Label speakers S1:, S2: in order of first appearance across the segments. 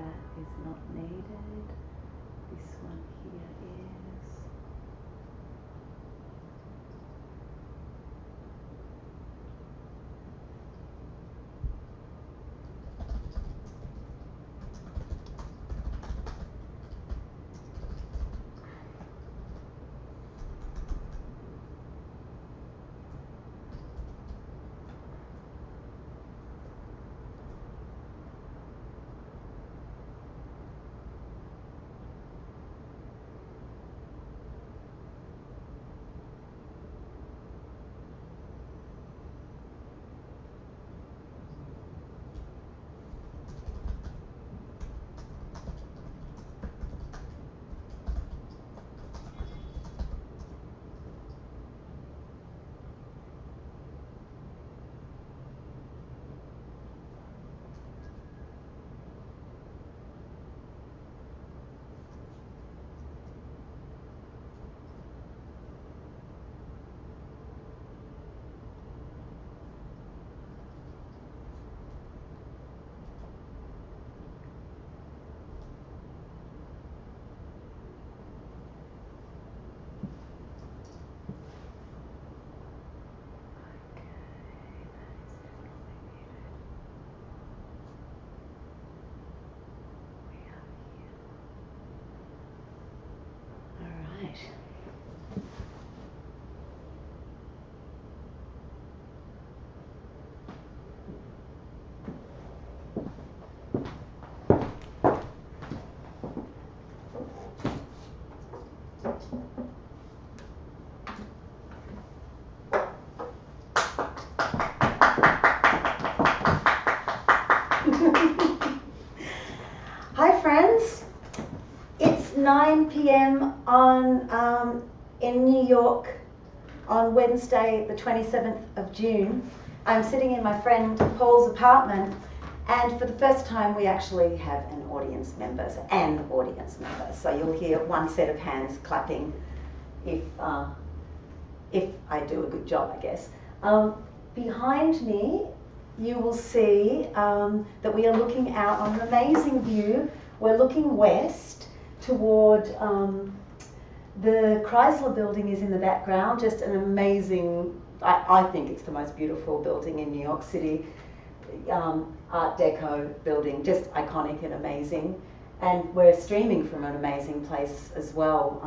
S1: that is not needed. This one here is. Hi friends, it's 9 p.m. on in New York on Wednesday the 27th of June. I'm sitting in my friend Paul's apartment, and for the first time we actually have an audience member. So you'll hear one set of hands clapping if I do a good job, I guess. Behind me you will see that we are looking out on an amazing view. We're looking west toward the Chrysler building is in the background, just an amazing, I think it's the most beautiful building in New York City, Art Deco building, just iconic and amazing. And we're streaming from an amazing place as well,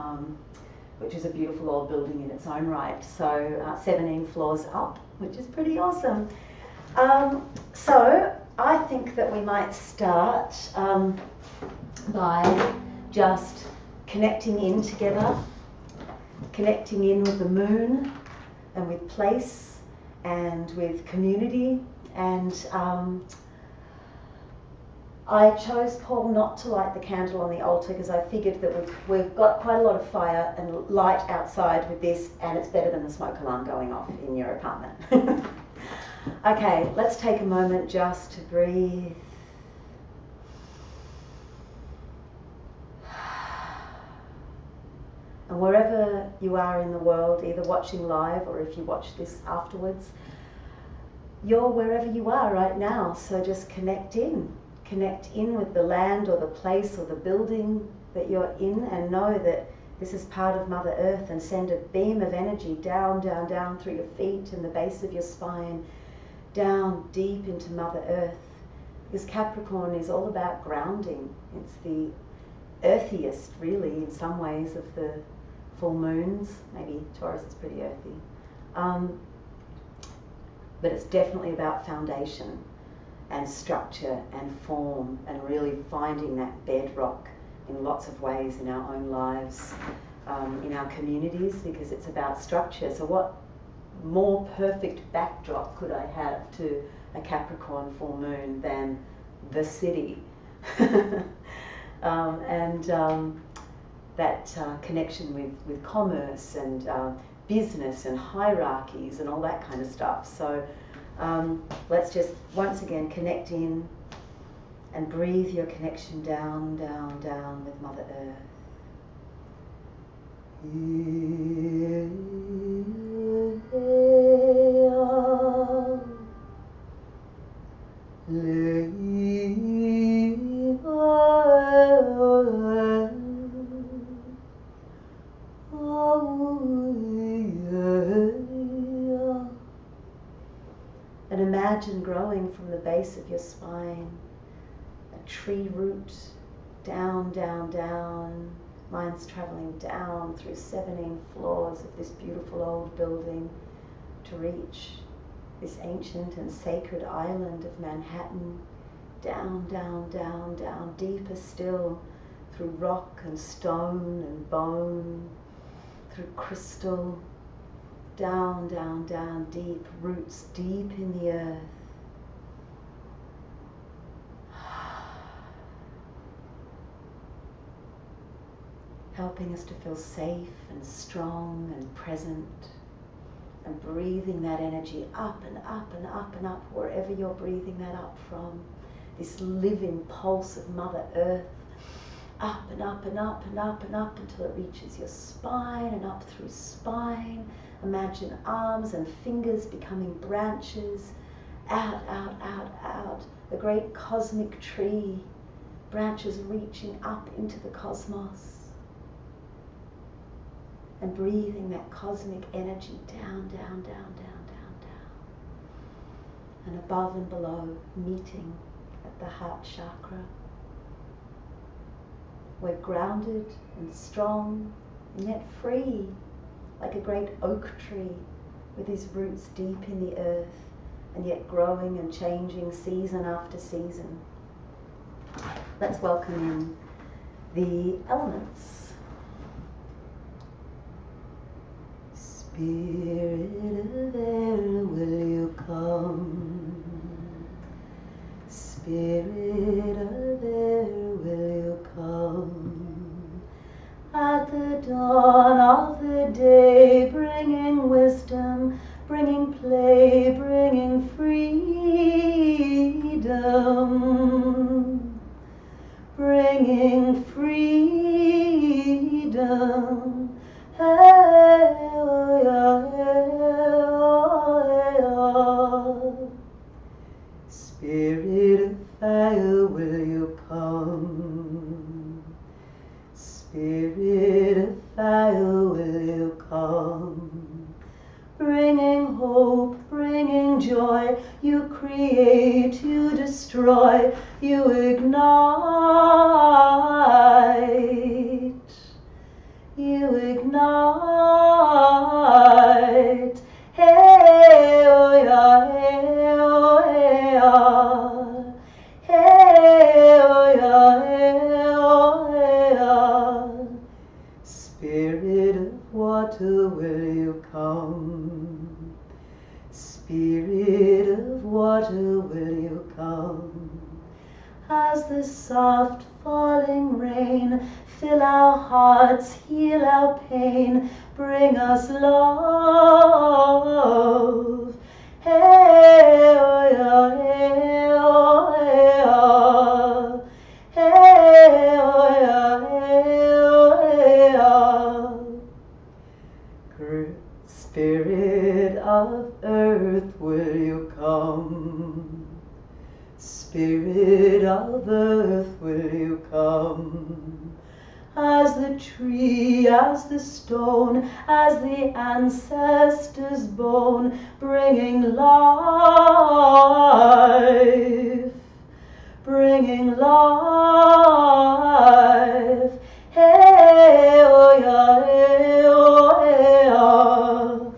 S1: which is a beautiful old building in its own right. So 17 floors up, which is pretty awesome. So I think that we might start by just connecting in together, connecting in with the moon and with place and with community. And I chose, Paul, not to light the candle on the altar because I figured that we've got quite a lot of fire and light outside with this, and it's better than the smoke alarm going off in your apartment. Okay, let's take a moment just to breathe. And wherever you are in the world, either watching live or if you watch this afterwards, you're wherever you are right now. So just connect in with the land or the place or the building that you're in, and know that this is part of Mother Earth, and send a beam of energy down, down, down through your feet and the base of your spine, down deep into Mother Earth. Because Capricorn is all about grounding. It's the earthiest, really, in some ways, of the full moons. Maybe Taurus is pretty earthy. But it's definitely about foundation and structure and form, and really finding that bedrock in lots of ways in our own lives, in our communities, because it's about structure. So what more perfect backdrop could I have to a Capricorn full moon than the city? That connection with commerce and business and hierarchies and all that kind of stuff. So let's just once again connect in and breathe your connection down, down, down with Mother Earth. And imagine growing from the base of your spine, a tree root, down, down, down. Mine's traveling down through 17 floors of this beautiful old building to reach this ancient and sacred island of Manhattan. Down, down, down, down, deeper still, through rock and stone and bone, through crystal, down, down, down, deep, roots deep in the earth. Helping us to feel safe and strong and present, and breathing that energy up and up and up and up, wherever you're breathing that up from. This living pulse of Mother Earth, up and up and up and up and up until it reaches your spine and up through spine. Imagine arms and fingers becoming branches, out, out, out, out. A great cosmic tree, branches reaching up into the cosmos. And breathing that cosmic energy down, down, down, down, down, down. And above and below, meeting at the heart chakra. We're grounded and strong and yet free, like a great oak tree with his roots deep in the earth and yet growing and changing season after season. Let's welcome in the elements. Spirit of air, will you come? Spirit of air, will you come? At the dawn of the day, bringing wisdom, bringing play, bringing freedom, bringing freedom. Hey, oh yeah, hey, oh yeah. Spirit of fire, will you come? Spirit of fire, will you come? Bringing hope, bringing joy, you create, you destroy, you ignite. You ignite. Hey, oh yeah, hey, oh yeah. Hey, oh yeah, hey, oh yeah. Spirit of water, will you come? Spirit of water, will you come? As the soft falling rain, fill our hearts, heal our pain, bring us love. Hey, oh yeah, hey, oh yeah. Hey, oh yeah, hey, oh yeah. Spirit of earth, will you come? Spirit of earth, will you come? As the tree, as the stone, as the ancestor's bone, bringing life, bringing life. Hey, oh yeah, hey, oh yeah.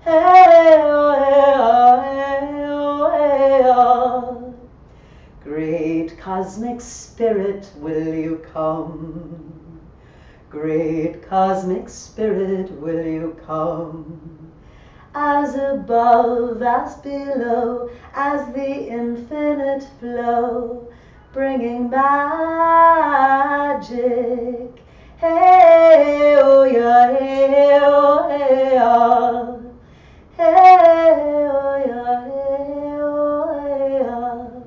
S1: Hey, oh yeah, hey, oh yeah. Great cosmic spirit, will you come? Great cosmic spirit, will you come? As above, as below, as the infinite flow, bringing magic. Hey, oh yeah, hey, oh yeah. Hey, oh yeah, hey, oh yeah.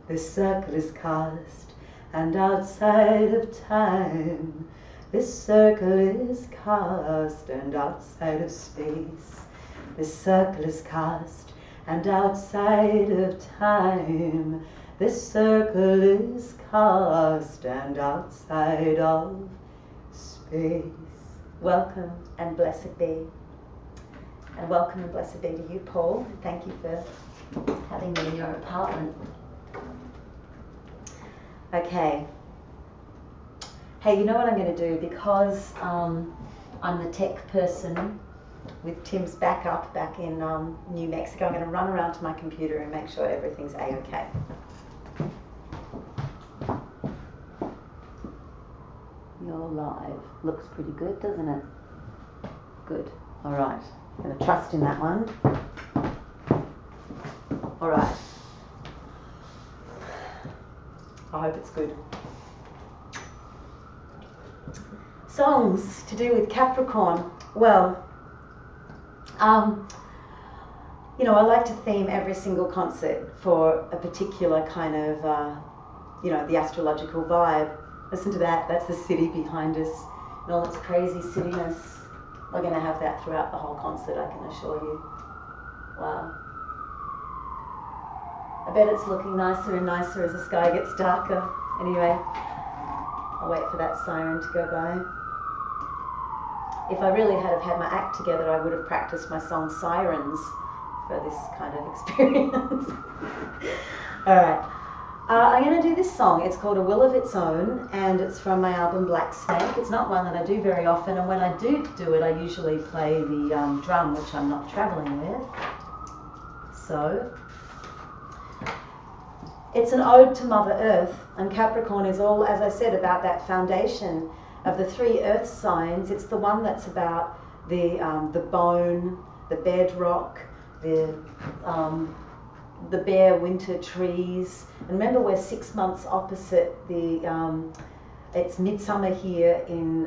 S1: The circle is cast, and outside of time, this circle is cast, and outside of space, this circle is cast, and outside of time, this circle is cast, and outside of space. Welcome and blessed be. And welcome and blessed be to you, Paul. Thank you for having them in your apartment. Okay. Hey, you know what I'm going to do? Because I'm the tech person with Tim's backup back in New Mexico, I'm going to run around to my computer and make sure everything's A-okay. You're live. Looks pretty good, doesn't it? Good. All right. I'm going to trust in that one. All right. I hope it's good. Songs to do with Capricorn. Well, you know, I like to theme every single concert for a particular kind of, you know, the astrological vibe. Listen to that. That's the city behind us and all its crazy cityness. We're going to have that throughout the whole concert, I can assure you. Wow. I bet it's looking nicer and nicer as the sky gets darker. Anyway, I'll wait for that siren to go by. If I really had my act together, I would have practiced my song Sirens for this kind of experience. All right. I'm going to do this song. It's called A Will of Its Own, and it's from my album Black Snake. It's not one that I do very often, and when I do it, I usually play the drum, which I'm not traveling with. So, it's an ode to Mother Earth, and Capricorn is all, as I said, about that foundation of the 3 earth signs. It's the one that's about the bone, the bedrock, the bare winter trees. And remember, we're 6 months opposite the, it's Midsummer here in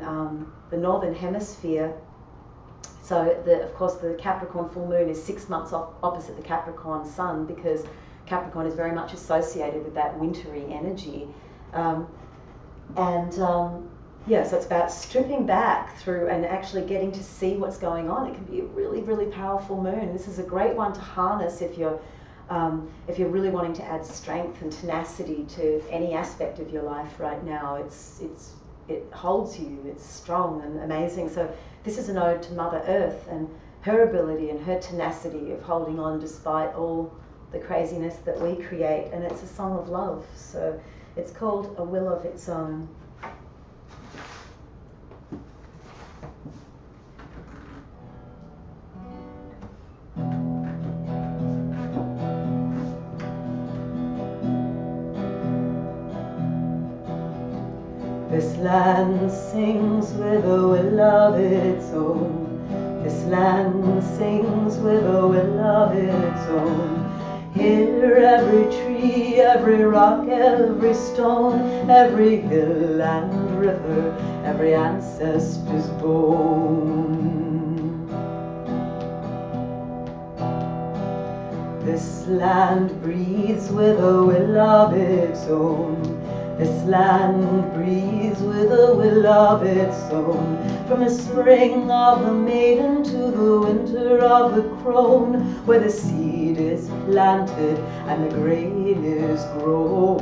S1: the northern hemisphere. So, of course, the Capricorn full moon is 6 months opposite the Capricorn sun, because Capricorn is very much associated with that wintry energy. Yeah, so it's about stripping back through and actually getting to see what's going on. It can be a really, really powerful moon. This is a great one to harness if you're really wanting to add strength and tenacity to any aspect of your life right now. It holds you. It's strong and amazing. So this is an ode to Mother Earth and her ability and her tenacity of holding on despite all the craziness that we create. And it's a song of love. So it's called A Will of Its Own. This land sings with a will of its own. This land sings with a will of its own. Here every tree, every rock, every stone, every hill and river, every ancestor's bone. This land breathes with a will of its own. This land breathes with a will of its own. From the spring of the maiden to the winter of the crone, where the seed is planted and the grain is grown.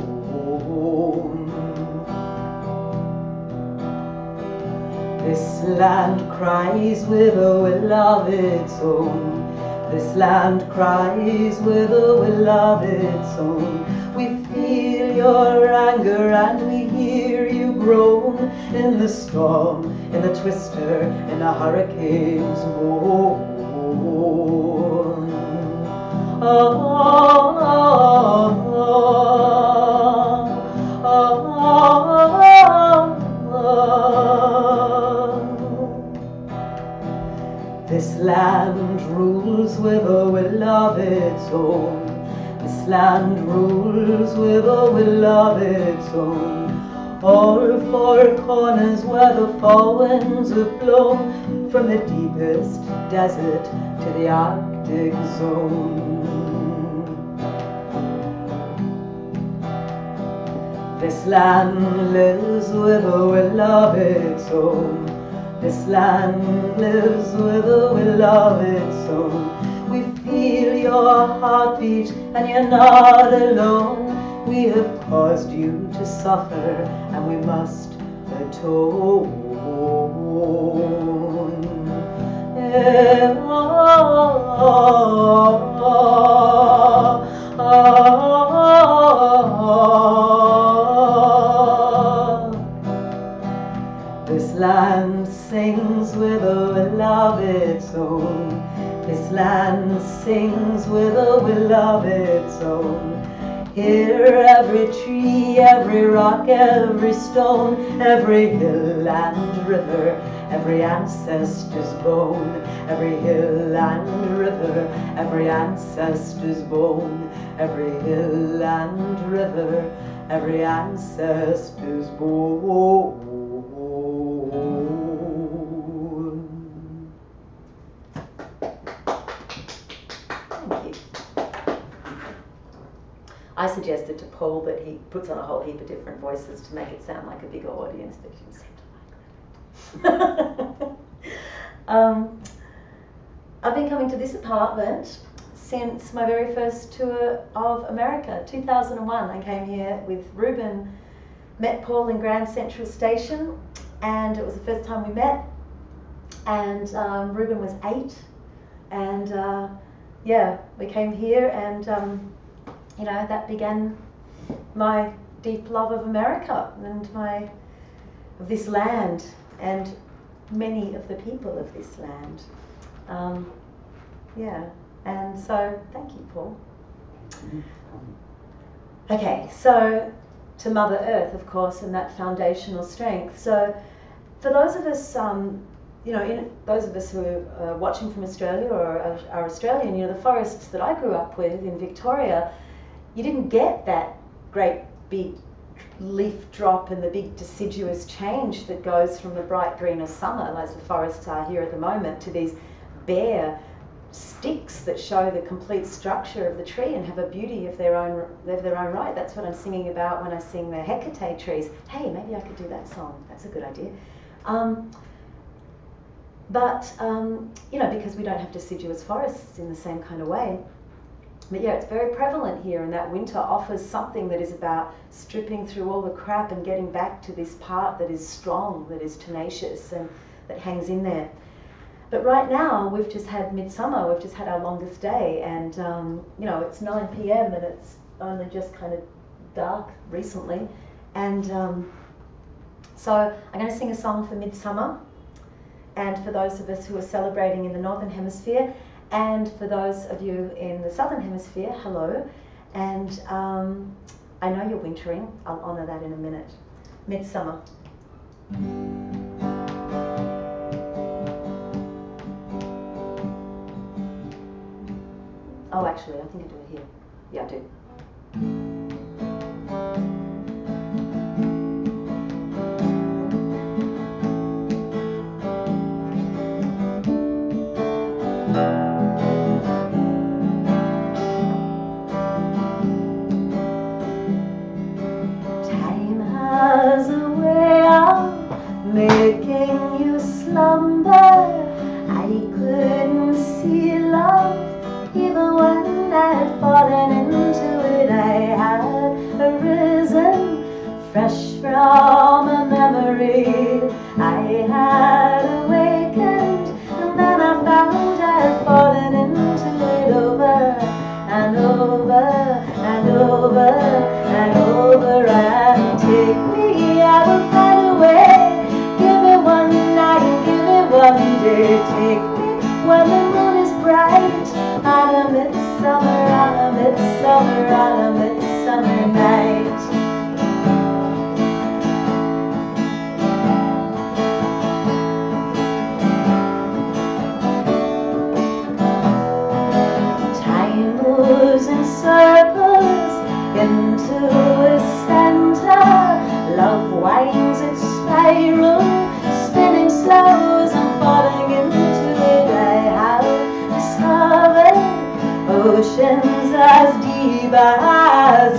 S1: This land cries with a will of its own. This land cries with a will of its own. We feel your anger and we hear you groan in the storm, in the twister, in the hurricane's moan. Oh, oh, oh, oh, oh, oh. This land rules with a will of its own. This land rules with a will of its own. All 4 corners where the fall winds have blown, from the deepest desert to the Arctic zone. This land lives with a will of its own. This land lives with a will of its own. We feel your heartbeat and you're not alone. We have caused you to suffer and we must atone. Oh, oh, oh, oh. love its own. Here every tree, every rock, every stone, every hill and river, every ancestor's bone, every hill and river, every ancestor's bone, every hill and river, every ancestor's bone. Thank you. I suggested to Paul that he puts on a whole heap of different voices to make it sound like a bigger audience, but he didn't seem to like that. I've been coming to this apartment since my very first tour of America, 2001. I came here with Ruben, met Paul in Grand Central Station, and it was the first time we met, and Ruben was 8, and yeah, we came here, and you know, that began my deep love of America and of this land and many of the people of this land. Yeah, and so thank you, Paul. Okay, so to Mother Earth, of course, and that foundational strength. So for those of us, you know, those of us who are watching from Australia or are Australian, you know, the forests that I grew up with in Victoria, you didn't get that great big leaf drop and the big deciduous change that goes from the bright green of summer, as the forests are here at the moment, to these bare sticks that show the complete structure of the tree and have a beauty of their own right. That's what I'm singing about when I sing the Hecate trees. Hey, maybe I could do that song. That's a good idea. You know, because we don't have deciduous forests in the same kind of way. But yeah, it's very prevalent here, and that winter offers something that is about stripping through all the crap and getting back to this part that is strong, that is tenacious, and that hangs in there. But right now, we've just had Midsummer, we've just had our longest day, and you know, it's 9 p.m. and it's only just kind of dark recently. And so I'm going to sing a song for Midsummer, and for those of us who are celebrating in the Northern Hemisphere, and for those of you in the Southern Hemisphere, hello. And I know you're wintering. I'll honour that in a minute. Midsummer. Oh, actually, I think I do it here. Yeah, I do. Making you slumber, I couldn't see love even when I'd fallen into it. I had arisen fresh from a memory. I had awakened, and then I found I'd fallen into it over and over and over and over. And take me, I will find a way. One night and give me one day. Take me when the moon is bright on a midsummer, on a midsummer, on a midsummer night. Time moves in circles into its center. Love winds its spiral, spinning slow as I'm falling into it. I have discovered oceans as deep as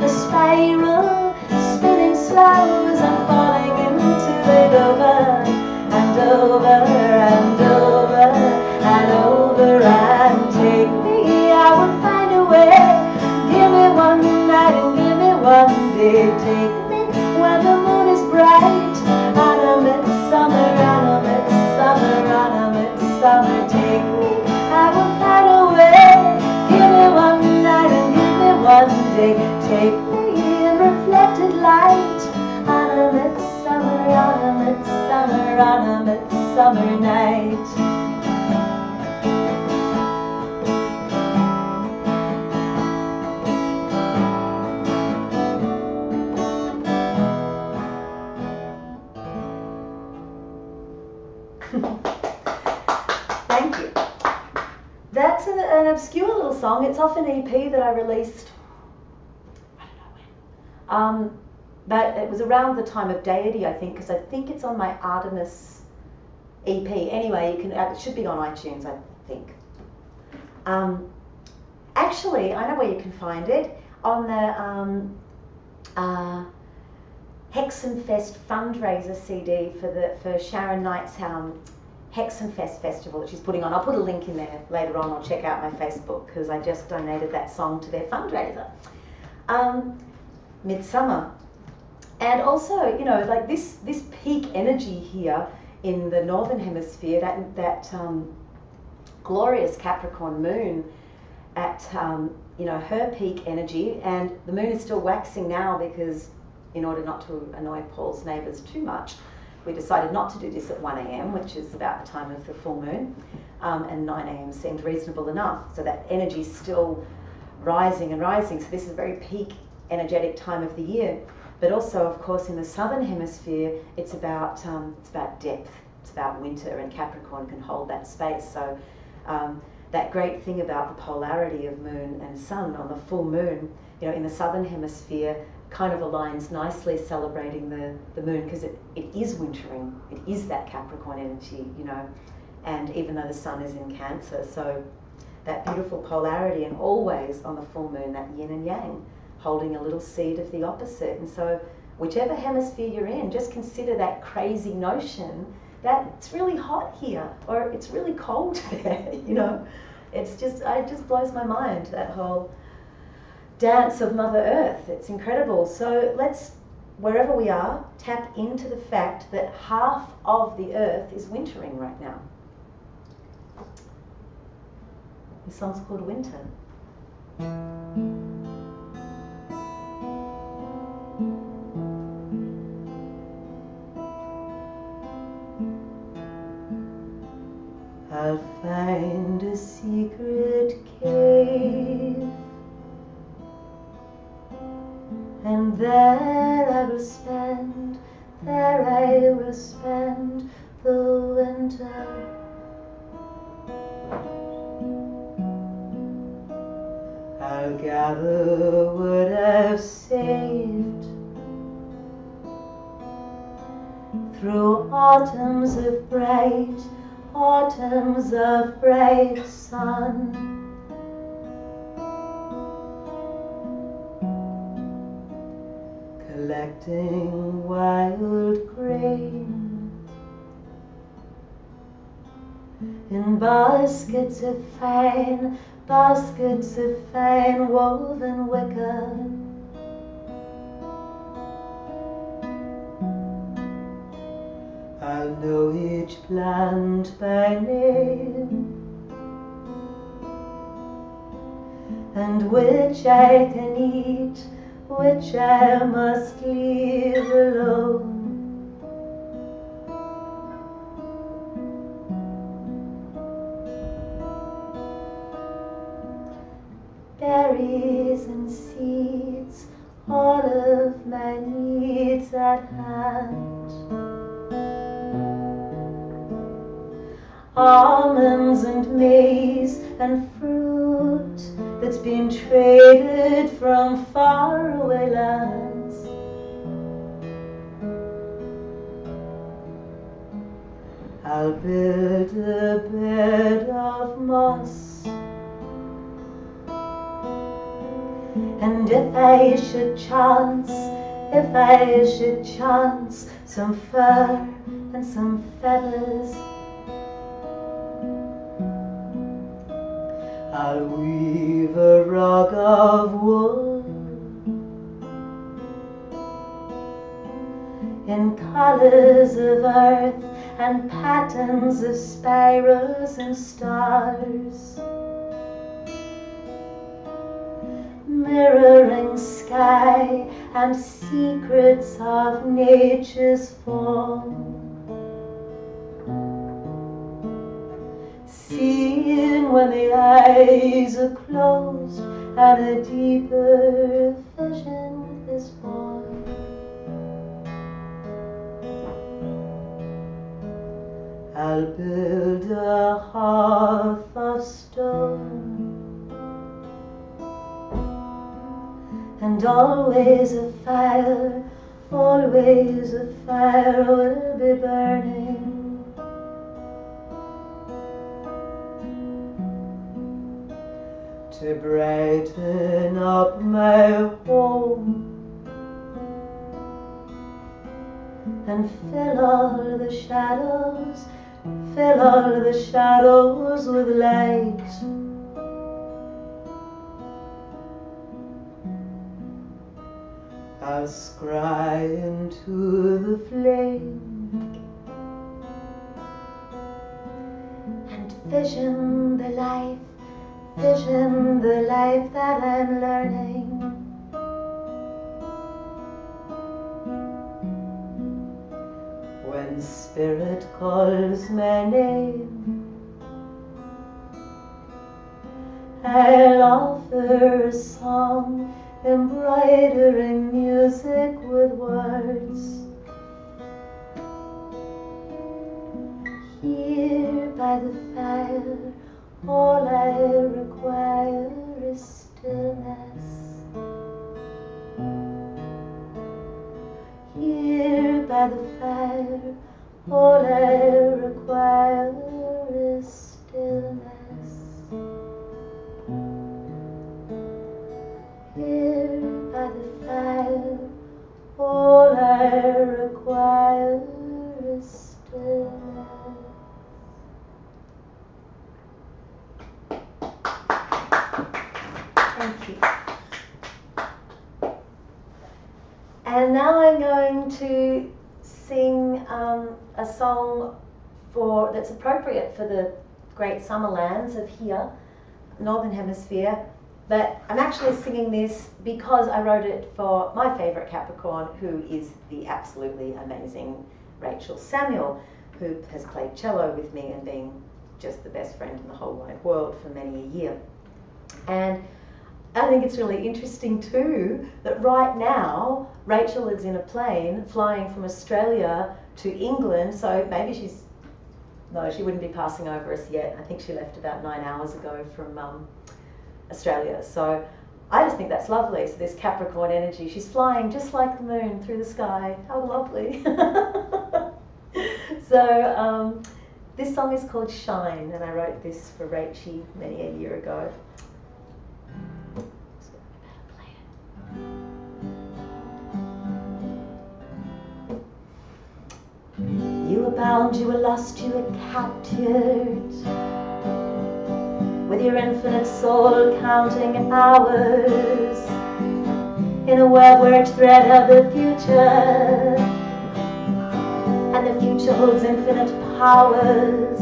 S1: a spiral, spinning slow as I'm falling into it. Over and over and over and over. And take me, I will find a way. Give me one night and give me one day. Take me when the moon is bright on a midsummer, on a midsummer, on a midsummer. Take me, I will find a way. Give me one night and give me one day. Take me in reflected light on a midsummer, on a midsummer, on a midsummer night. song. It's off an EP that I released, I don't know when. But it was around the time of Deity, I think, because I think it's on my Artemis EP. Anyway, it should be on iTunes, I think. Actually, I know where you can find it, on the Hexenfest fundraiser CD for Sharon Knight's Hexenfest festival that she's putting on. I'll put a link in there later on, or check out my Facebook, because I just donated that song to their fundraiser. Midsummer. And also, you know, like this peak energy here in the Northern Hemisphere, that glorious Capricorn moon at, you know, her peak energy, and the moon is still waxing now because in order not to annoy Paul's neighbours too much, we decided not to do this at 1 a.m, which is about the time of the full moon, and 9 a.m. seemed reasonable enough. So that energy is still rising and rising. So this is a very peak energetic time of the year. But also, of course, in the Southern Hemisphere, it's about depth. It's about winter, and Capricorn can hold that space. So that great thing about the polarity of moon and sun on the full moon, you know, in the Southern Hemisphere, kind of aligns nicely celebrating the moon, because it is wintering. It is that Capricorn energy, you know, and even though the sun is in Cancer, so that beautiful polarity, and always on the full moon, that yin and yang, holding a little seed of the opposite. And so whichever hemisphere you're in, just consider that crazy notion that it's really hot here, or it's really cold there, you know. It just blows my mind, that whole dance of Mother Earth. It's incredible. So let's, wherever we are, tap into the fact that half of the Earth is wintering right now. This song's called Winter. I'll find a secret cave, and there I will spend the winter. I'll gather what I've saved through autumns of bright sun. Collecting wild grain in baskets of fine woven wicker. I'll know each plant by name, and which I can eat, which I must leave alone. Berries and seeds, all of my needs at hand. Almonds and maize and fruit that's been traded from faraway lands. I'll build a bed of moss, and if I should chance some fur and some feathers, I'll weave a rug of wool in colors of earth and patterns of spirals and stars, mirroring sky and secrets of nature's form. Seen when the eyes are closed and a deeper vision is born. I'll build a hearth of stone and always a fire will be burning. To brighten up my home and fill all the shadows with light. I'll scry into the flame and vision the life that I'm learning. When spirit calls my name, I'll offer a song, embroidering music with words. Here by the fire, all I require is stillness. Here by the fire, all I require is stillness. Here by the fire, all I require is stillness. Thank you. And now I'm going to sing a song that's appropriate for the great summer lands of here, Northern Hemisphere. But I'm actually singing this because I wrote it for my favourite Capricorn, who is the absolutely amazing Rachel Samuel, who has played cello with me and been just the best friend in the whole wide world for many a year. And I think it's really interesting too that right now Rachel is in a plane flying from Australia to England, so maybe she wouldn't be passing over us yet. I think she left about 9 hours ago from Australia. So I just think that's lovely. So this Capricorn energy, she's flying just like the moon through the sky. How lovely. So this song is called Shine, and I wrote this for Rachie many a year ago. You were bound, you were lost, you were captured, with your infinite soul counting hours, in a web where each thread held the future, and the future holds infinite powers.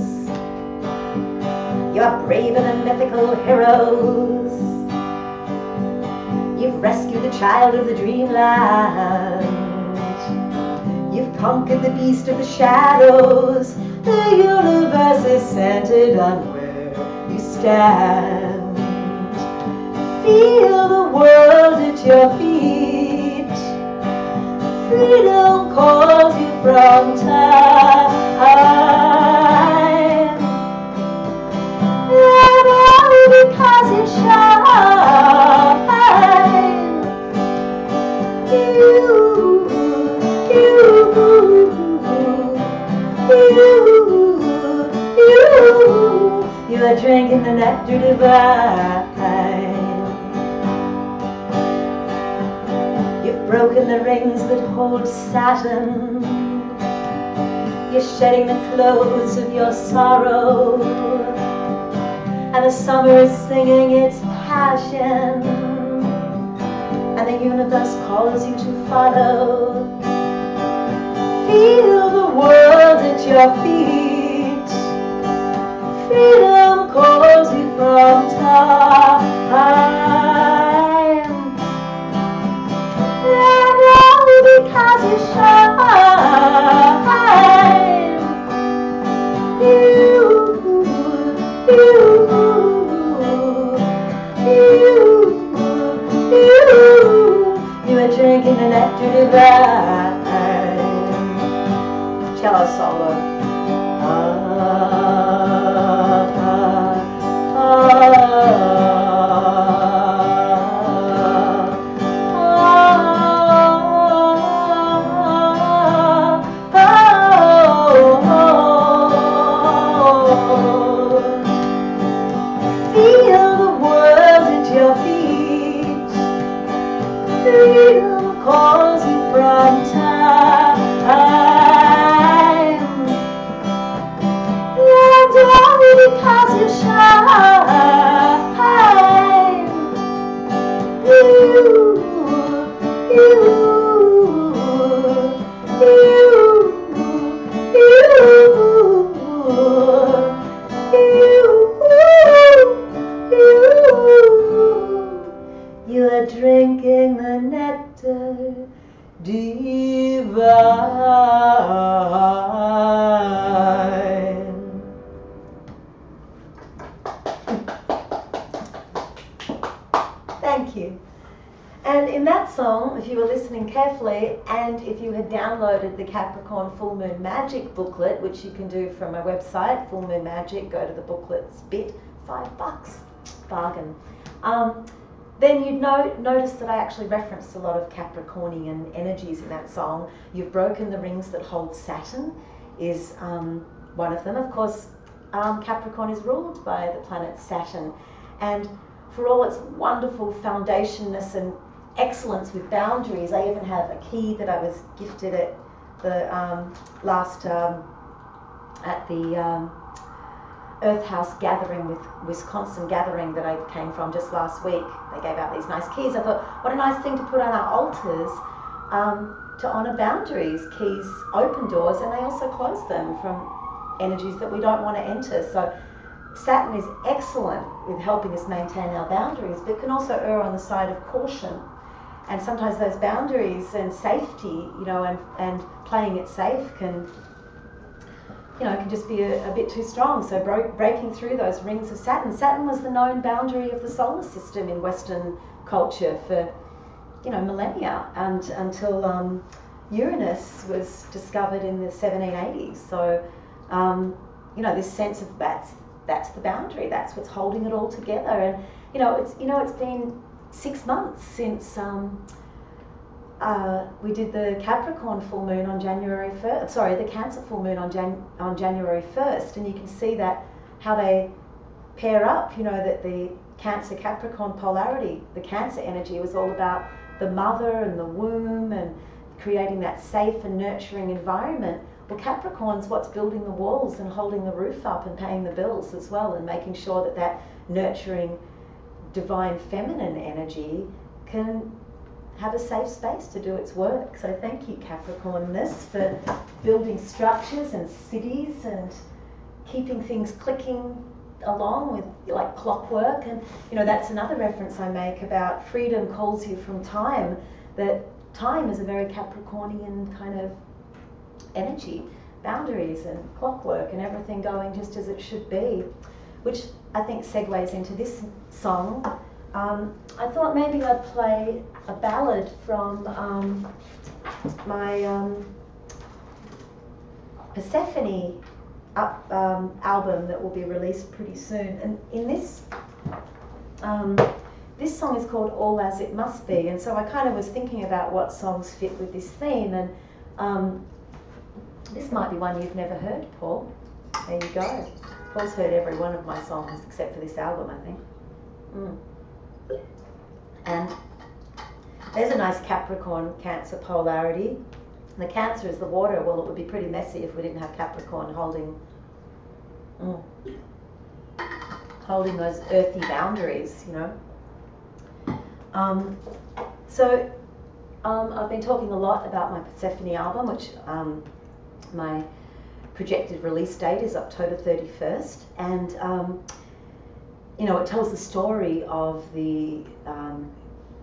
S1: You are braver than mythical heroes. You've rescued the child of the dreamland. You've conquered the beast of the shadows. The universe is centered on where you stand. Feel the world at your feet. Freedom calls you from time. And only because you shine. You are drinking the nectar divine. You've broken the rings that hold Saturn. You're shedding the clothes of your sorrow, and the summer is singing its passion, and the universe calls you to follow. Feel the world at your feet. Freedom calls you from time. And only because you shine. You are drinking the nectar divine. Cello solo. Freedom calls you from time. And only because you shine. You are drinking the nectar divine. Thank you. And in that song, if you were listening carefully, and if you had downloaded the Capricorn Full Moon Magic booklet, which you can do from my website, Full Moon Magic, go to the booklets bit, $5, bargain. Then you'd notice that I actually referenced a lot of Capricornian energies in that song. You've broken the rings that hold Saturn is one of them. Of course, Capricorn is ruled by the planet Saturn, and for all its wonderful foundationness and excellence with boundaries, I even have a key that I was gifted at the Earth House gathering with Wisconsin gathering that I came from just last week. They gave out these nice keys. I thought, what a nice thing to put on our altars to honour boundaries. Keys open doors and they also close them from energies that we don't want to enter. So Saturn is excellent with helping us maintain our boundaries, but can also err on the side of caution. And sometimes those boundaries and safety, and playing it safe can just be a bit too strong. So breaking through those rings of Saturn. Saturn was the known boundary of the solar system in Western culture for, millennia, and until Uranus was discovered in the 1780s. So, this sense of that's the boundary. That's what's holding it all together. And it's been 6 months since we did the Capricorn full moon on January 1st. Sorry, the Cancer full moon on January 1st, and you can see that how they pair up. That the Cancer Capricorn polarity, the Cancer energy, was all about the mother and the womb and creating that safe and nurturing environment. Well, Capricorn's what's building the walls and holding the roof up and paying the bills as well, and making sure that nurturing divine feminine energy can have a safe space to do its work. So thank you, Capricornness, for building structures and cities and keeping things clicking along with like clockwork. And that's another reference I make about freedom calls you from time, that time is a very Capricornian kind of energy, boundaries and clockwork and everything going just as it should be, which I think segues into this song. I thought maybe I'd play a ballad from my Persephone album that will be released pretty soon. And in this song is called All As It Must Be, and so I kind of was thinking about what songs fit with this theme, and this might be one you've never heard, Paul. There you go. Paul's heard every one of my songs except for this album, I think. And there's a nice Capricorn Cancer polarity. The Cancer is the water. Well, it would be pretty messy if we didn't have Capricorn holding those earthy boundaries, So I've been talking a lot about my Persephone album, which my projected release date is October 31st, and it tells the story of the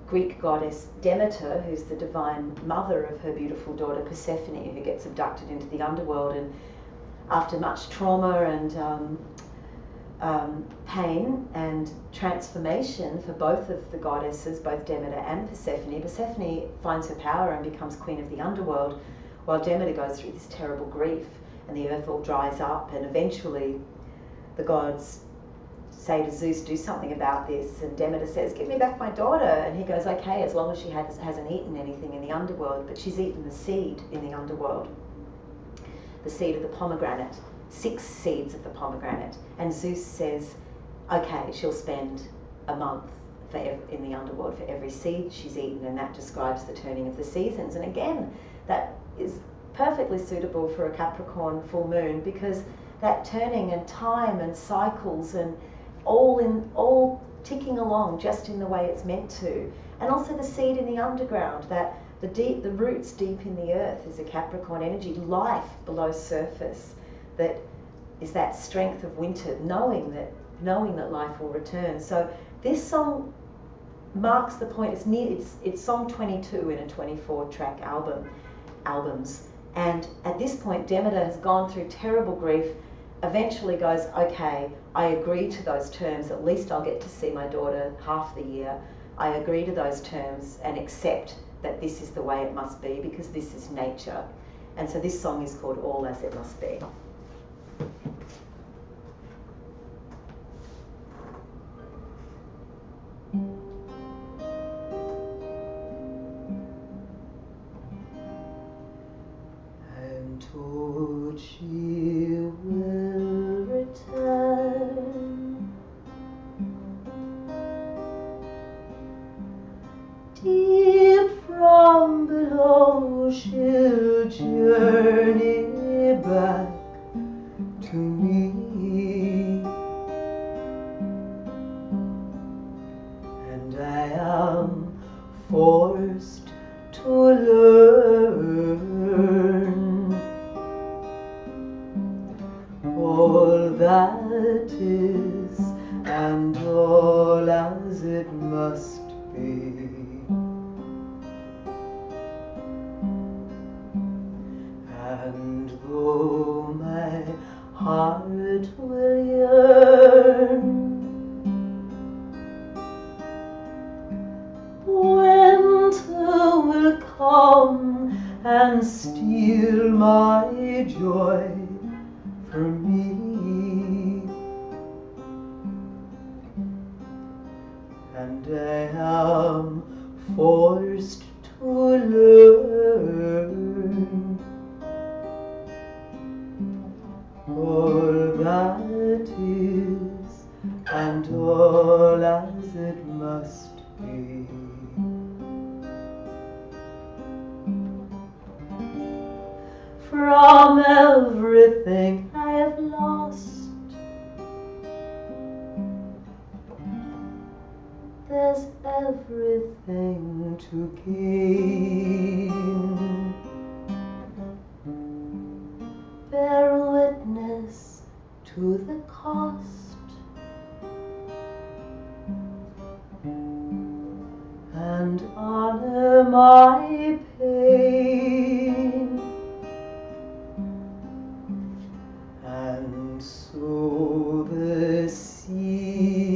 S1: Greek goddess Demeter, who's the divine mother of her beautiful daughter Persephone, who gets abducted into the underworld, and after much trauma and pain and transformation for both of the goddesses, both Demeter and Persephone, Persephone finds her power and becomes queen of the underworld, while Demeter goes through this terrible grief, and the earth all dries up, and eventually the gods say to Zeus, do something about this, and Demeter says, give me back my daughter, and he goes, okay, as long as she hasn't eaten anything in the underworld. But she's eaten the seed in the underworld, the seed of the pomegranate, 6 seeds of the pomegranate, and Zeus says, okay, she'll spend a month in the underworld for every seed she's eaten, and that describes the turning of the seasons. And again, that is perfectly suitable for a Capricorn full moon, because that turning and time and cycles and all ticking along just in the way it's meant to. And also the seed in the underground, that the roots deep in the earth is a Capricorn energy, life below surface, that is that strength of winter, knowing that life will return. So this song marks the point. It's song 22 in a 24-track albums. And at this point, Demeter has gone through terrible grief, eventually goes, okay, I agree to those terms, at least I'll get to see my daughter half the year. I agree to those terms and accept that this is the way it must be, because this is nature. And so this song is called All As It Must Be. I'm told she will return, deep from below she'll journey back to me, and I am forced to learn all that is and all as it must be. And though my heart will yearn, winter will come and steal my joy from me, and I am forced to learn all that is and all as it must be. From everything I have lost, there's everything to gain. Bear witness to the cost, and honor my pain. And so the seasons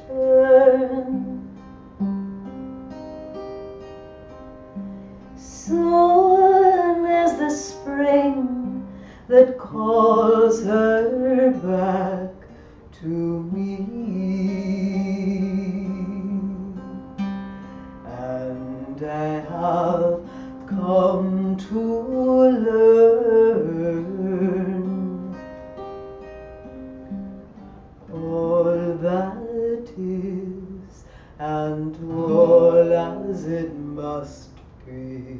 S1: turn, soon as the spring that calls her back to me, and I have come to learn all that is and all as it must be.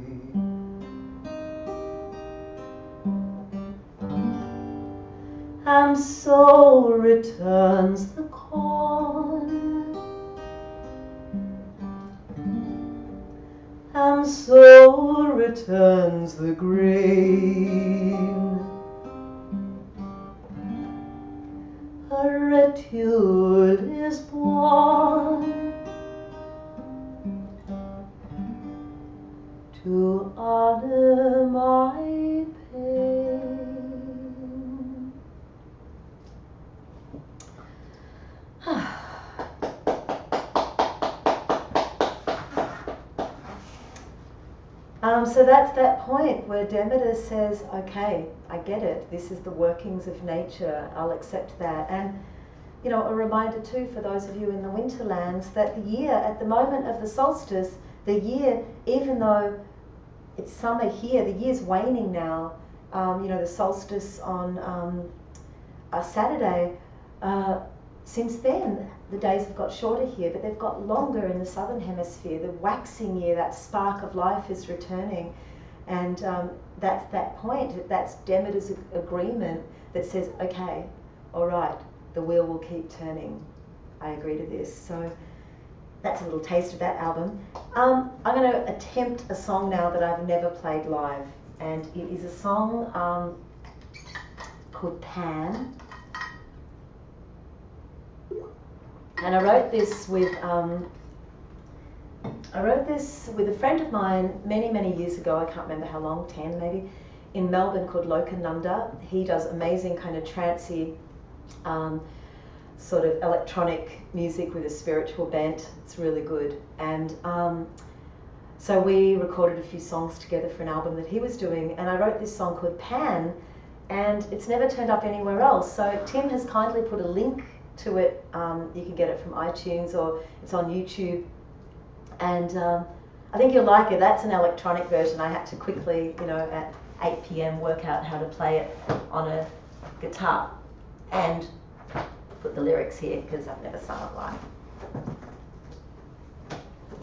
S1: And so returns the corn, and so returns the grain. A reticule is born to honor my pain. So that's that point where Demeter says, okay, I get it. This is the workings of nature. I'll accept that. And, you know, a reminder too for those of you in the winterlands that the year, at the moment of the solstice, the year, even though it's summer here, the year's waning now. You know, the solstice on a Saturday. Since then, the days have got shorter here, but they've got longer in the southern hemisphere. The waxing year, that spark of life is returning. And that's that point, that's Demeter's agreement that says, okay, all right, the wheel will keep turning. I agree to this. So that's a little taste of that album. I'm going to attempt a song now that I've never played live. And it is a song called Pan. And I wrote this with a friend of mine many years ago. I can't remember how long, 10 maybe, in Melbourne, called Lokananda. He does amazing kind of trancey sort of electronic music with a spiritual bent. It's really good. And so we recorded a few songs together for an album that he was doing, and I wrote this song called Pan, and it's never turned up anywhere else. So Tim has kindly put a link to it. You can get it from iTunes, or it's on YouTube. And I think you'll like it. That's an electronic version. I had to quickly, at 8 p.m. work out how to play it on a guitar and put the lyrics here because I've never sung it live.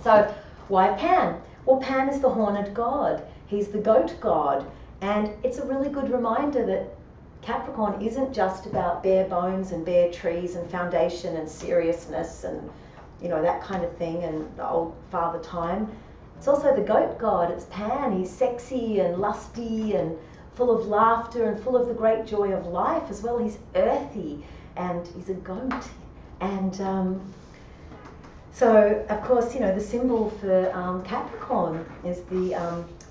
S1: So why Pan? Well, Pan is the horned god. He's the goat god. And it's a really good reminder that Capricorn isn't just about bare bones and bare trees and foundation and seriousness and that kind of thing, and the old father time. It's also the goat god. It's Pan. He's sexy and lusty and full of laughter and full of the great joy of life as well. He's earthy and he's a goat. And so, of course, the symbol for Capricorn is the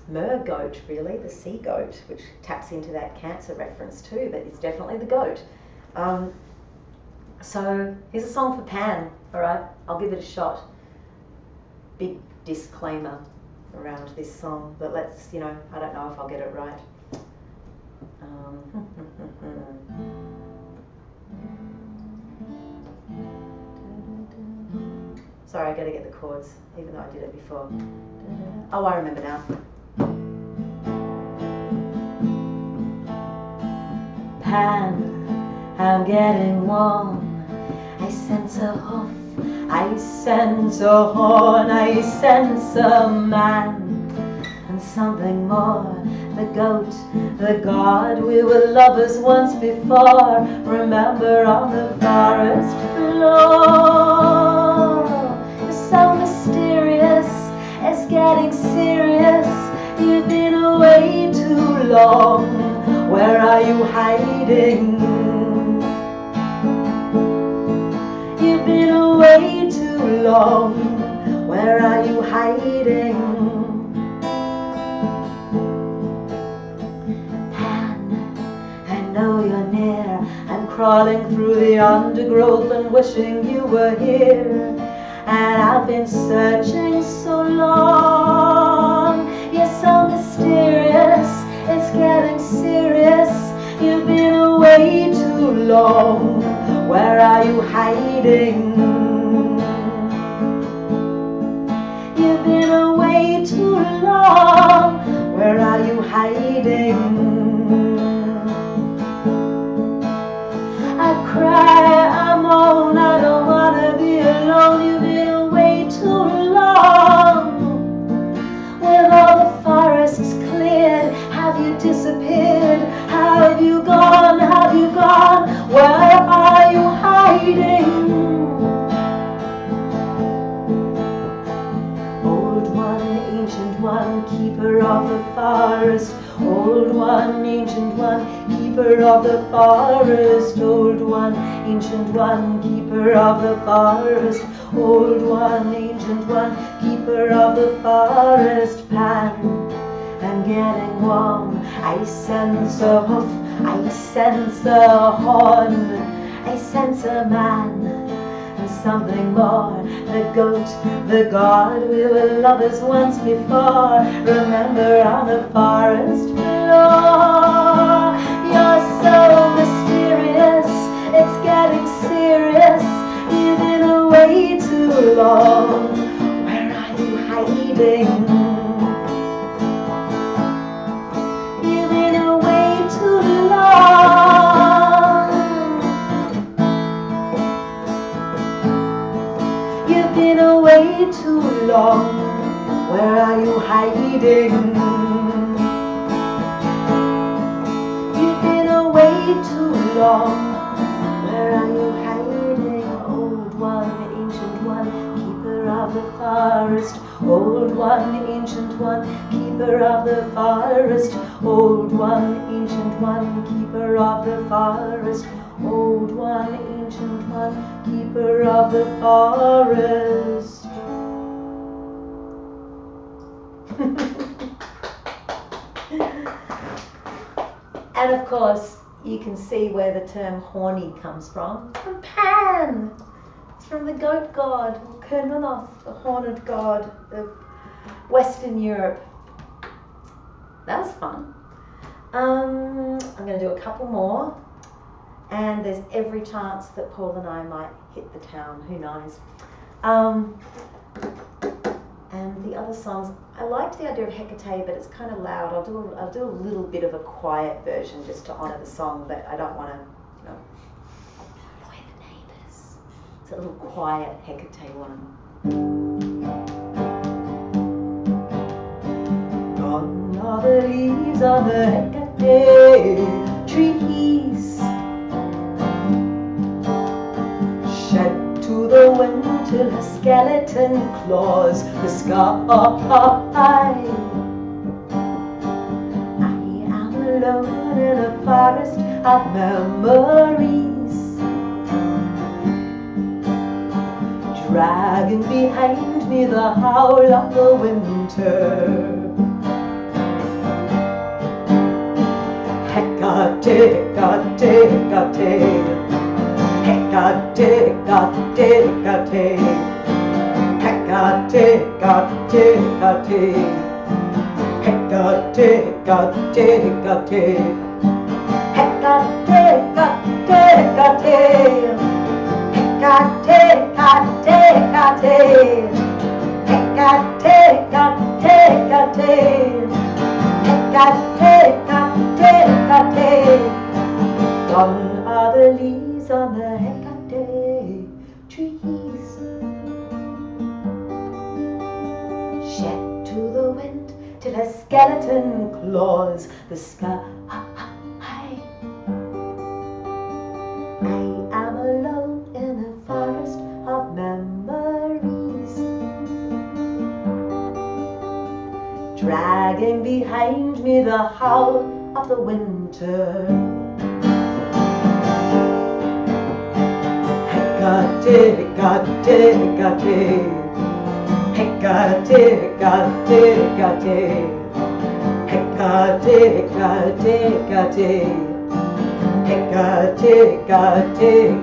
S1: mer goat, really, the sea goat, which taps into that Cancer reference too, but it's definitely the goat. So here's a song for Pan, all right? I'll give it a shot. Big disclaimer around this song, but let's, I don't know if I'll get it right. Sorry, I gotta get the chords, even though I did it before. Oh, I remember now. Pan, I'm getting warm. I sense a hoof, I sense a horn, I sense a man, and something more. The goat, the god, we were lovers once before. Remember on the forest floor. You're so mysterious, it's getting serious. You've been away too long. Where are you hiding? You've been away too long. Where are you hiding? Pan, I know you're near. I'm crawling through the undergrowth and wishing you were here. And I've been searching so long. You're so mysterious, it's getting serious. You've been away too long. Where are you hiding? You've been away too long. Where are you hiding? I cry, I moan, I don't wanna be alone. You've been away too long. With all the forests cleared, have you disappeared? Have you gone? Have you gone? Where are you hiding? Old one, ancient one, keeper of the forest. Old one, ancient one, keeper of the forest. Old one, ancient one, keeper of the forest. Old one, ancient one, keeper of the forest. Pan, I'm getting warm. I sense a hoof, I sense a horn, I sense a man, and something more. The goat, the god, we were lovers once before. Remember on the forest floor. You're so mysterious, it's getting serious. You've been away too long. Where are you hiding? You've been away too long. too long. Where are you hiding? You've been away too long. Where are you hiding? Old one, ancient one, keeper of the forest. Old one, ancient one, keeper of the forest. Old one, ancient one, keeper of the forest. Old one, ancient one, keeper of the forest. And of course, you can see where the term horny comes from Pan. It's from the goat god, Kernunoth, the horned god of Western Europe. That was fun. I'm going to do a couple more, and there's every chance that Paul and I might hit the town, who knows. And the other songs, I liked the idea of Hecate, but it's kind of loud. I'll do a little bit of a quiet version just to honour the song, but I don't want to, annoy the neighbours. It's a little quiet Hecate one. Gone are the leaves on the Hecate trees, shed to the wind till her skeleton claws the sky. I am alone in a forest of memories, dragging behind me the howl of the winter. Hecate, Hecate, Hecate, Hecate, Hecate, Hecate, Hecate, Hecate, Hecate, Hecate, Gone are the leaves on the Hecate trees, shed to the wind till her skeleton claws the sky. I am alone in a forest of memories, dragging behind me the howl of the winter. Hecate, Hecate, Hecate, Hecate, Hecate, Hecate, Hecate, Hecate,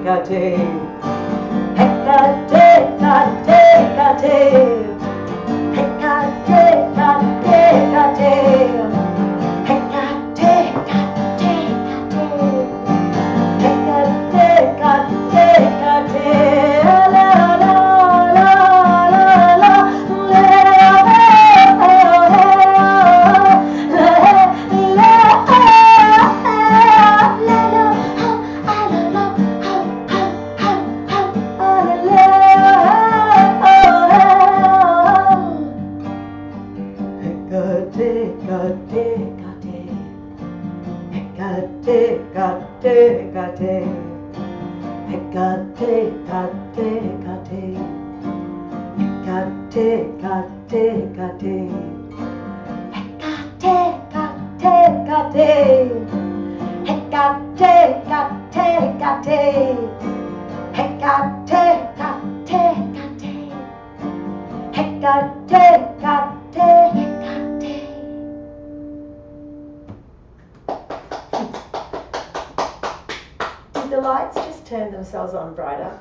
S1: Hecate, Did the lights just turn themselves on brighter?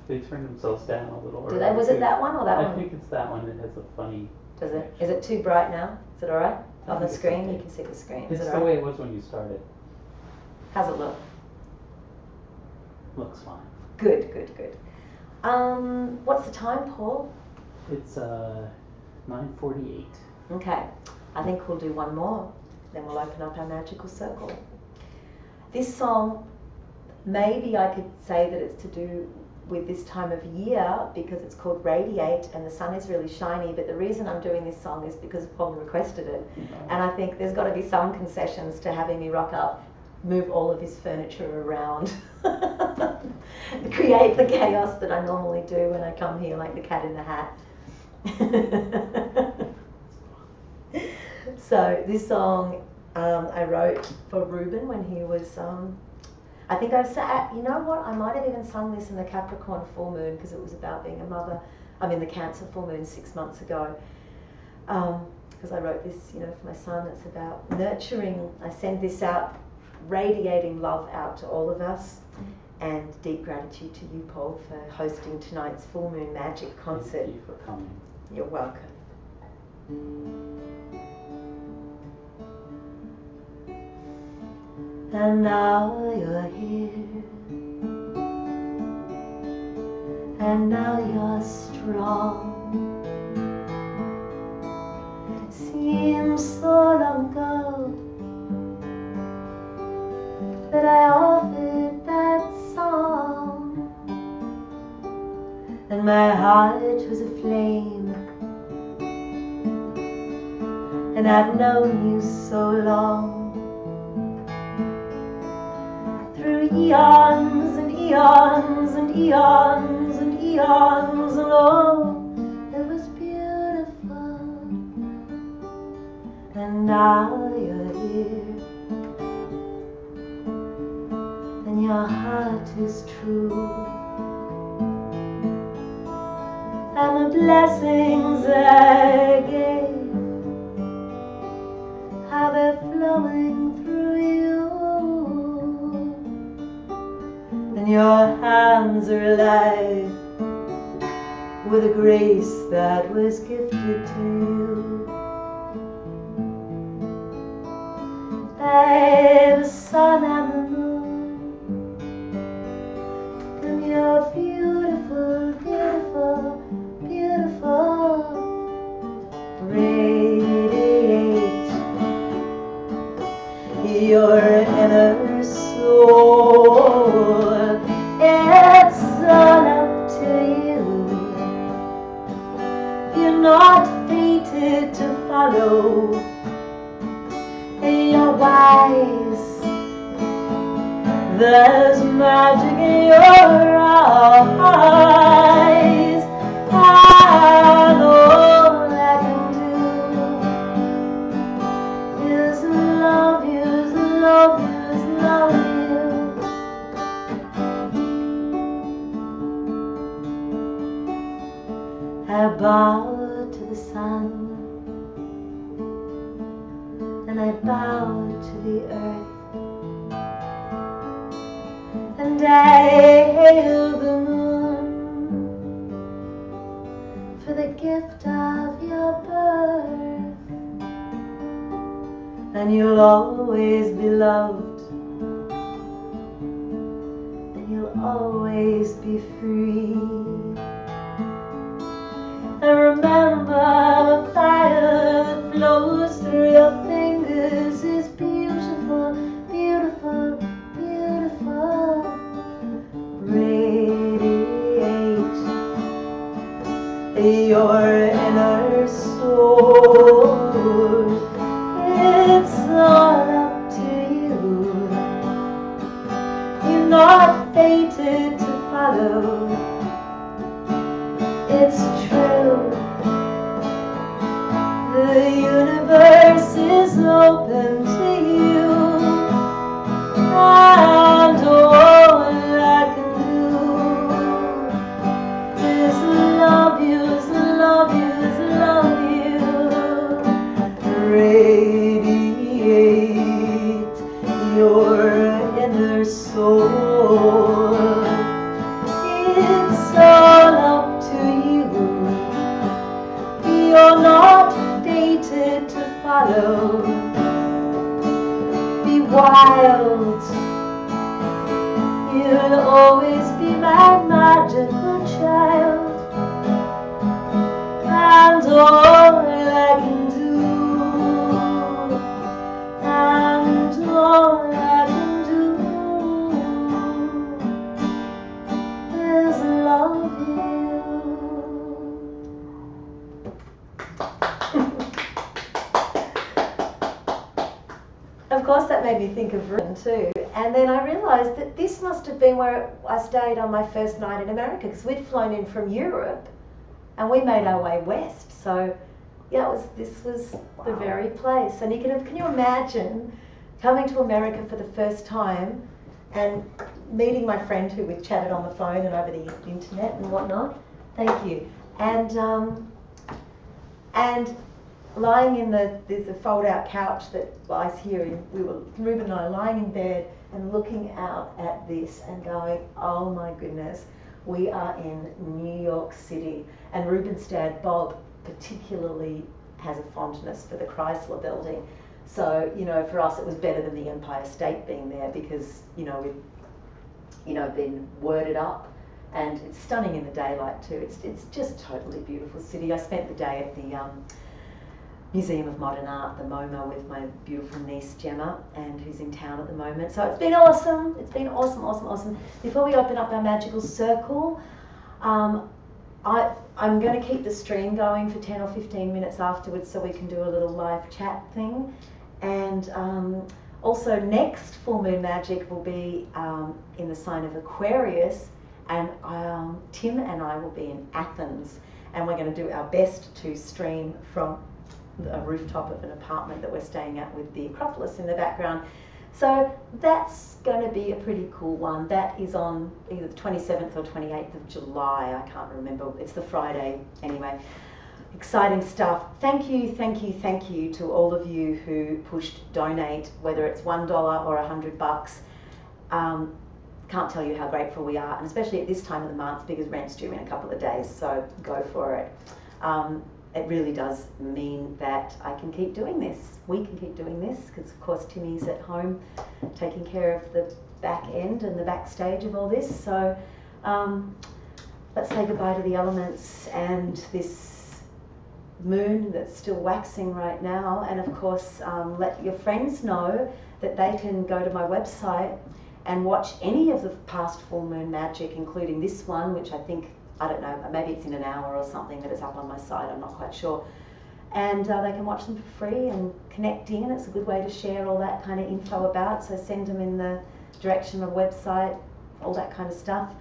S2: They turned themselves down a little.
S1: Did they? Was it that one or that one?
S2: I think it's that one that has a funny...
S1: Does it? Is it too bright now? Is it alright? On the screen? You can see the screen.
S2: It's the way it was when you started.
S1: How's it look?
S2: Looks fine.
S1: Good, good, good. What's the time, Paul?
S2: It's 9:48.
S1: Okay. I think we'll do one more. Then we'll open up our magical circle. This song, maybe I could say that it's to do with this time of year because it's called Radiate and the sun is really shiny. But the reason I'm doing this song is because Paul requested it, and I think there's got to be some concessions to having me rock up, move all of his furniture around, create the chaos that I normally do when I come here, like the cat in the hat. So this song I wrote for Ruben when he was, I think I've said, you know what, I might have even sung this in the Capricorn full moon because it was about being a mother. I mean the Cancer full moon 6 months ago. Because I wrote this, you know, for my son. It's about nurturing. I send this out, radiating love out to all of us, and deep gratitude to you, Paul, for hosting tonight's full moon magic concert.
S2: Thank you for coming.
S1: You're welcome. And now you're here, and now you're strong. It seems so long ago that I offered that song, and my heart was aflame, and I've known you so long. Through eons and eons and eons and eons, and oh, it was beautiful. And now you're here, and your heart is true, and the blessings I gave, how they're flowing through you. And your hands are alive with a grace that was gifted to you by the sun and the moon. And you're beautiful, beautiful, beautiful. Radiate your inner soul. It's all up to you. You're not fated to follow. You're wise. There's magic in your eyes. And all I can do is love you, is love you, is love you. I bow to the sun, and I bow to the earth, and I hail the moon for the gift of your birth. And you'll always be loved, and you'll always be free. And remember, the fire that flows through your fingers is beautiful, beautiful, beautiful. Radiate your inner soul. It's all up to you. You're not fated to follow. It's true. The universe is open to you, and all I can do is love you, is love you, is love you. Radiate your inner soul. It's all up to you. You're not fated to follow. Be wild. You'll always be my magical child. And all I can do, and all I can do is of course that made me think of Ruben too. And then I realised that this must have been where I stayed on my first night in America, because we'd flown in from Europe and we made our way west. So yeah, this was the very place. And can you imagine coming to America for the first time and meeting my friend who we've chatted on the phone and over the internet and whatnot. Thank you. And lying in there's a fold-out couch that lies here, and Ruben and I lying in bed and looking out at this and going, oh my goodness, we are in New York City. And Ruben's dad, Bob, particularly has a fondness for the Chrysler Building. So, for us it was better than the Empire State being there, because, we've, been worded up, and it's stunning in the daylight too. It's just totally beautiful city. I spent the day at the Museum of Modern Art, the MoMA, with my beautiful niece Gemma, and who's in town at the moment. So it's been awesome. It's been awesome. Before we open up our magical circle, I'm going to keep the stream going for 10 or 15 minutes afterwards, so we can do a little live chat thing. And also next full moon magic will be in the sign of Aquarius, and Tim and I will be in Athens, and we're going to do our best to stream from a rooftop of an apartment that we're staying at with the Acropolis in the background. So that's going to be a pretty cool one. That is on either the 27th or 28th of July. I can't remember. It's the Friday anyway. Exciting stuff. Thank you to all of you who pushed donate, whether it's $1 or $100. Can't tell you how grateful we are, and especially at this time of the month, because rent's due in a couple of days, so go for it. It really does mean that I can keep doing this. We can keep doing this, because of course Timmy's at home taking care of the back end and the backstage of all this. So let's say goodbye to the elements and this moon that's still waxing right now. And of course let your friends know that they can go to my website and watch any of the past full moon magic, including this one, which I think, I don't know, maybe it's in an hour or something that is up on my site, I'm not quite sure. And they can watch them for free and connect in. It's a good way to share all that kind of info about, so send them in the direction of the website, all that kind of stuff.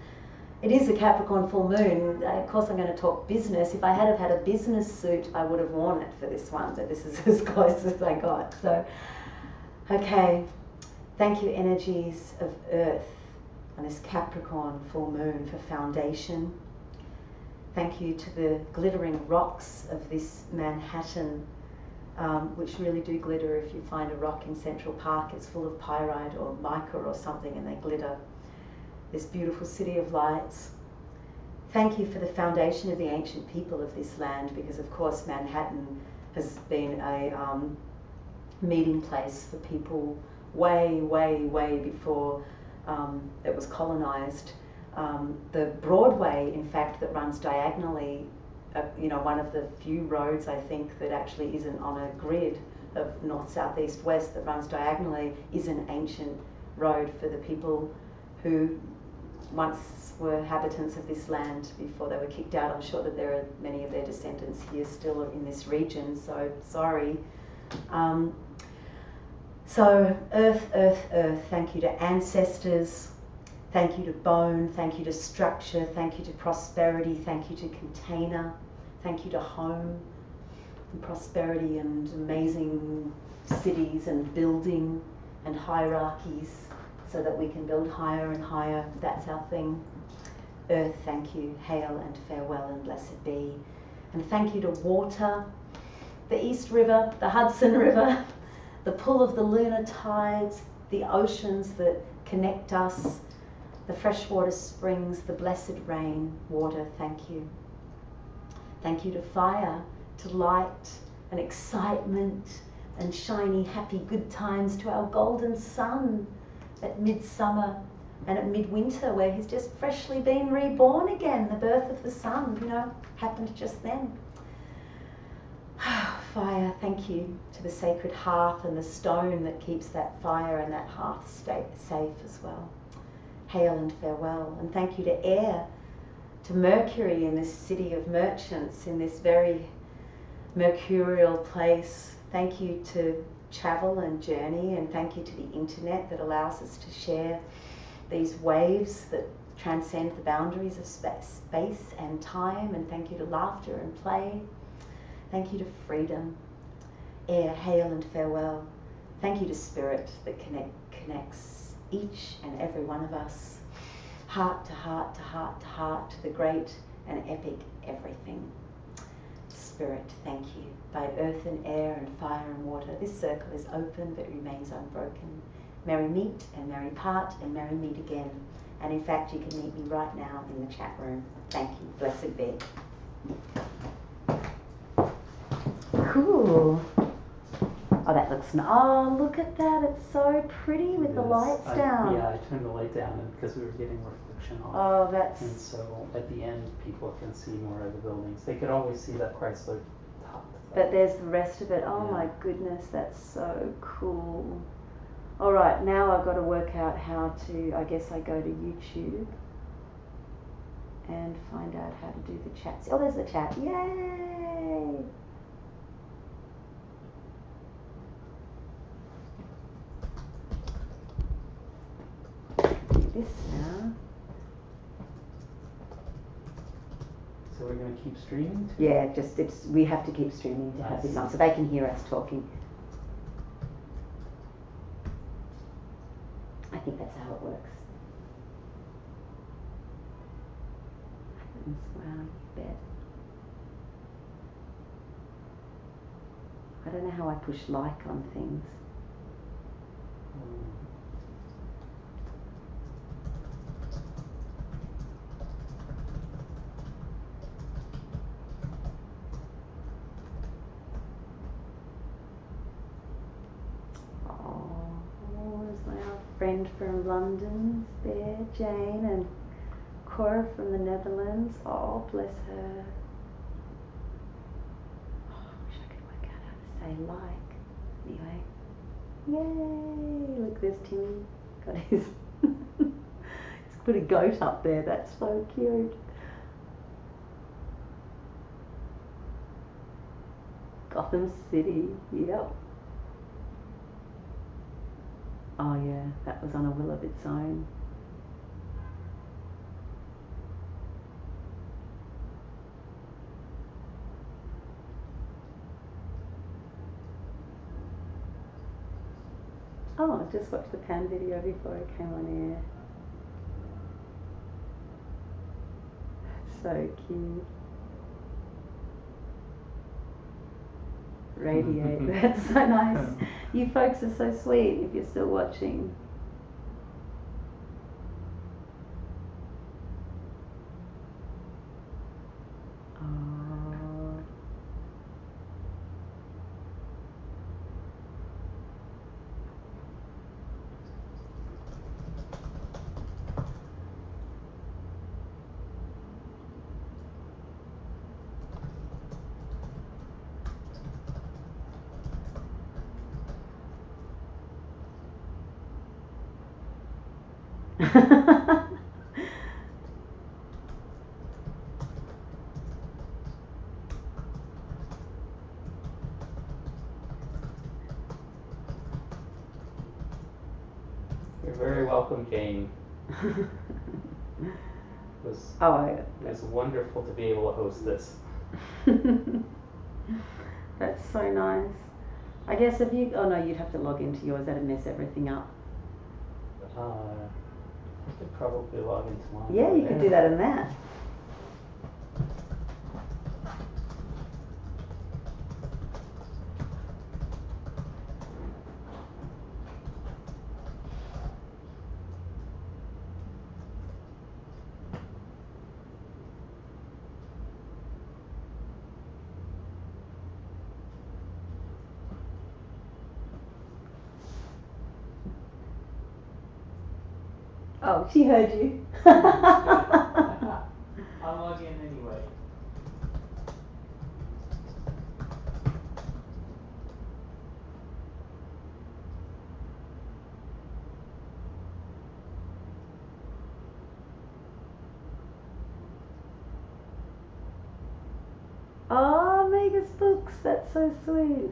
S1: It is a Capricorn full moon. Of course I'm going to talk business. If I had had a business suit, I would have worn it for this one, but this is as close as I got. So, okay. Thank you, energies of Earth, on this Capricorn full moon for foundation. Thank you to the glittering rocks of this Manhattan, which really do glitter. If you find a rock in Central Park, it's full of pyrite or mica or something, and they glitter. This beautiful city of lights. Thank you for the foundation of the ancient people of this land, because of course Manhattan has been a meeting place for people way before it was colonized. The Broadway, in fact, that runs diagonally, one of the few roads, I think, that actually isn't on a grid of north, south, east, west, that runs diagonally, is an ancient road for the people who once were inhabitants of this land before they were kicked out. I'm sure that there are many of their descendants here still in this region, so sorry. So Earth, thank you to ancestors, thank you to bone, thank you to structure, thank you to prosperity, thank you to container, thank you to home and prosperity and amazing cities and building and hierarchies, so that we can build higher and higher. That's our thing. Earth, thank you. Hail and farewell and blessed be. And thank you to water, the East River, the Hudson River, the pull of the lunar tides, the oceans that connect us, the freshwater springs, the blessed rain, water, thank you. Thank you to fire, to light and excitement and shiny, happy, good times, to our golden sun at Midsummer and at midwinter, where he's just freshly been reborn again. The birth of the sun, happened just then. Fire, thank you to the sacred hearth and the stone that keeps that fire and that hearth safe as well. Hail and farewell. And thank you to air, to Mercury in this city of merchants, in this very mercurial place. Thank you to travel and journey, and thank you to the internet that allows us to share these waves that transcend the boundaries of space and time, and thank you to laughter and play. Thank you to freedom, air, hail and farewell. Thank you to spirit that connects each and every one of us, heart to heart to heart to heart, to the great and epic everything. Spirit, thank you. By earth and air and fire and water, this circle is open but remains unbroken. Merry meet and merry part and merry meet again. And in fact, you can meet me right now in the chat room. Thank you. Blessed be. Cool. Oh, that looks nice. Oh, look at that. It's so pretty with the lights down.
S2: Yeah, I turned the light down because we were getting reflection on.
S1: Oh, that's...
S2: And so at the end, people can see more of the buildings. They could always see that Chrysler top.
S1: But there's the rest of it. Oh,
S2: yeah.
S1: My goodness, that's so cool. All right, now I've got to work out how to, I guess I go to YouTube and find out how to do the chats. Oh, there's the chat. Yay! Do this now.
S2: So we're going to keep streaming too?
S1: Yeah, we have to keep streaming to have this on so they can hear us talking. I think that's how it works. Wow, you bet. I don't know how I push like on things. There's my friend from London there, Jane, and Cora from the Netherlands. Oh, bless her. Oh, I wish I could work out how to say like. Anyway. Yay! Look, there's Timmy. Got his... He's put a goat up there. That's so cute. Gotham City. Yep. Oh yeah, that was on a will of its own. Oh, I just watched the Pan video before I came on air. So cute. Radiate, that's so nice. You folks are so sweet if you're still watching.
S2: You're very welcome, Jane. It was wonderful to be able to host this.
S1: That's so nice. I guess if you... Oh no, you'd have to log into yours. That'd mess everything up.
S2: I could probably log into mine.
S1: Yeah, you could do that in that. Oh, she heard you.
S2: I'll log in anyway.
S1: Oh, Mega Spooks, that's so sweet.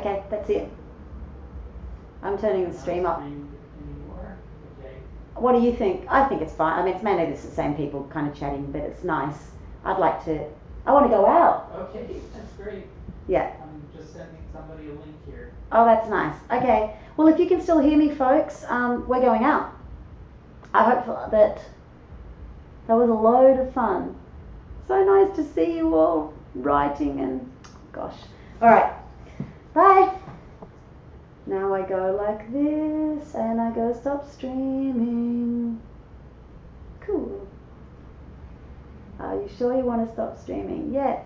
S1: Okay, that's it. I'm turning the stream off.
S2: Okay.
S1: What do you think? I think it's fine. I mean, it's mainly just the same people kind of chatting, but it's nice. I want to go out.
S2: Okay, that's great.
S1: Yeah.
S2: I'm just sending somebody a link here.
S1: Oh, that's nice. Okay. Well, if you can still hear me, folks, we're going out. I hope that was a load of fun. So nice to see you all writing and gosh. All right. Bye. Now I go like this and I go stop streaming. Cool. Are you sure you want to stop streaming? Yes.